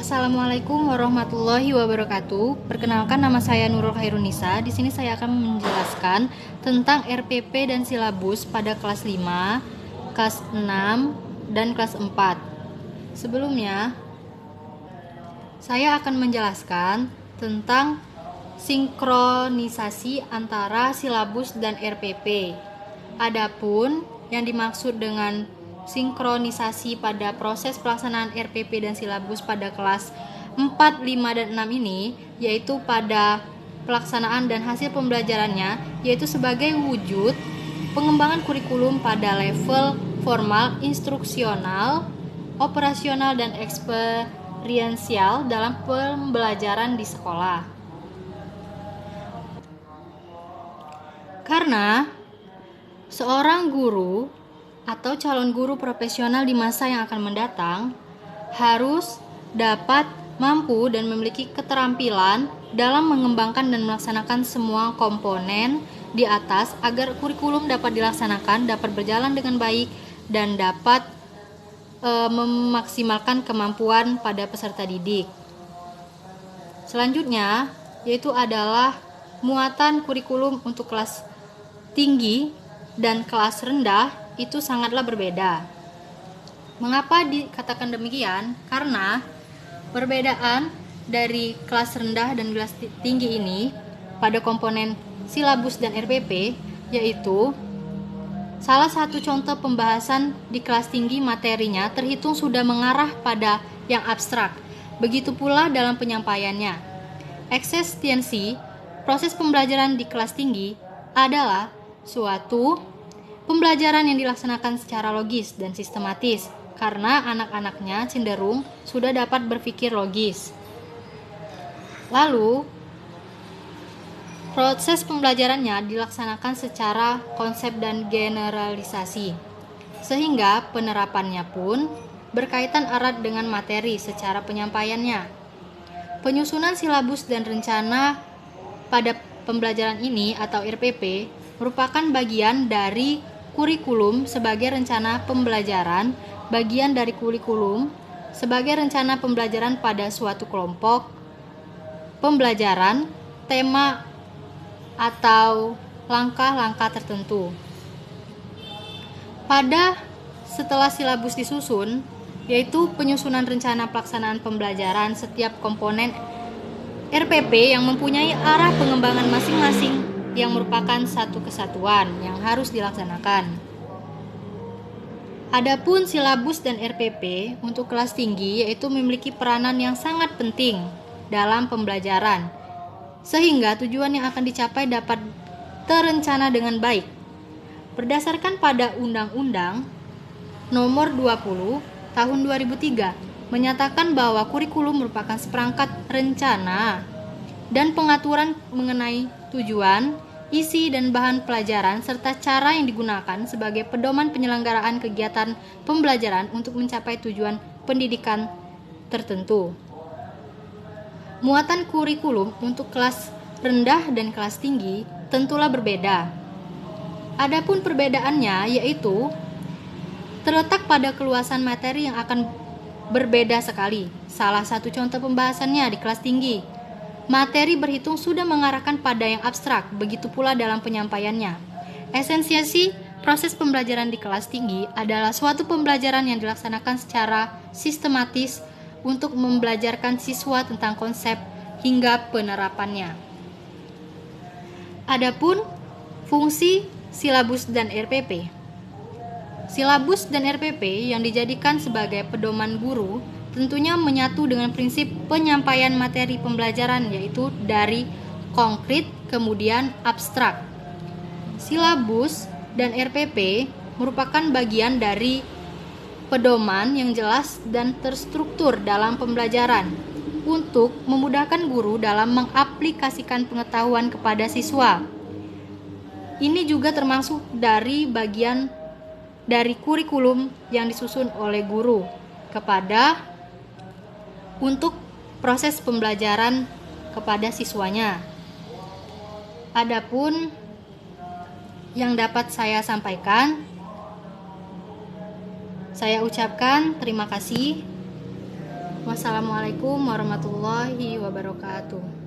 Assalamualaikum warahmatullahi wabarakatuh. Perkenalkan, nama saya Nurul Khairunisa. Di sini saya akan menjelaskan tentang RPP dan silabus pada kelas 5, kelas 6, dan kelas 4. Sebelumnya, saya akan menjelaskan tentang sinkronisasi antara silabus dan RPP. Adapun yang dimaksud dengan sinkronisasi pada proses pelaksanaan RPP dan silabus pada kelas 4, 5, dan 6 ini, yaitu pada pelaksanaan dan hasil pembelajarannya, yaitu sebagai wujud pengembangan kurikulum pada level formal, instruksional, operasional, dan eksperiensial dalam pembelajaran di sekolah. Karena seorang guru atau calon guru profesional di masa yang akan mendatang harus dapat, mampu, dan memiliki keterampilan dalam mengembangkan dan melaksanakan semua komponen di atas agar kurikulum dapat dilaksanakan, dapat berjalan dengan baik, dan dapat memaksimalkan kemampuan pada peserta didik. Selanjutnya, yaitu adalah muatan kurikulum untuk kelas tinggi dan kelas rendah itu sangatlah berbeda. Mengapa dikatakan demikian? Karena perbedaan dari kelas rendah dan kelas tinggi ini pada komponen silabus dan RPP, yaitu salah satu contoh pembahasan di kelas tinggi materinya terhitung sudah mengarah pada yang abstrak. Begitu pula dalam penyampaiannya. Eksistensi proses pembelajaran di kelas tinggi adalah suatu pembelajaran yang dilaksanakan secara logis dan sistematis, karena anak-anaknya cenderung sudah dapat berpikir logis. Lalu, proses pembelajarannya dilaksanakan secara konsep dan generalisasi, sehingga penerapannya pun berkaitan erat dengan materi secara penyampaiannya. Penyusunan silabus dan rencana pada pembelajaran ini atau RPP merupakan bagian dari kurikulum sebagai rencana pembelajaran, bagian dari kurikulum sebagai rencana pembelajaran pada suatu kelompok pembelajaran, tema, atau langkah-langkah tertentu. Setelah silabus disusun, yaitu penyusunan rencana pelaksanaan pembelajaran setiap komponen RPP yang mempunyai arah pengembangan masing-masing yang merupakan satu kesatuan yang harus dilaksanakan. Adapun silabus dan RPP untuk kelas tinggi yaitu memiliki peranan yang sangat penting dalam pembelajaran, sehingga tujuan yang akan dicapai dapat terencana dengan baik. Berdasarkan pada Undang-Undang Nomor 20 Tahun 2003 menyatakan bahwa kurikulum merupakan seperangkat rencana dan pengaturan mengenai tujuan, isi, dan bahan pelajaran serta cara yang digunakan sebagai pedoman penyelenggaraan kegiatan pembelajaran untuk mencapai tujuan pendidikan tertentu. Muatan kurikulum untuk kelas rendah dan kelas tinggi tentulah berbeda. Adapun perbedaannya yaitu terletak pada keluasan materi yang akan berbeda sekali. Salah satu contoh pembahasannya di kelas tinggi, materi berhitung sudah mengarahkan pada yang abstrak, begitu pula dalam penyampaiannya. Esensiasi proses pembelajaran di kelas tinggi adalah suatu pembelajaran yang dilaksanakan secara sistematis untuk membelajarkan siswa tentang konsep hingga penerapannya. Adapun fungsi silabus dan RPP. Silabus dan RPP yang dijadikan sebagai pedoman guru tentunya menyatu dengan prinsip penyampaian materi pembelajaran, yaitu dari konkret kemudian abstrak. Silabus dan RPP merupakan bagian dari pedoman yang jelas dan terstruktur dalam pembelajaran untuk memudahkan guru dalam mengaplikasikan pengetahuan kepada siswa. Ini juga termasuk dari bagian dari kurikulum yang disusun oleh guru kepada untuk proses pembelajaran kepada siswanya. Adapun yang dapat saya sampaikan, saya ucapkan terima kasih. Wassalamualaikum warahmatullahi wabarakatuh.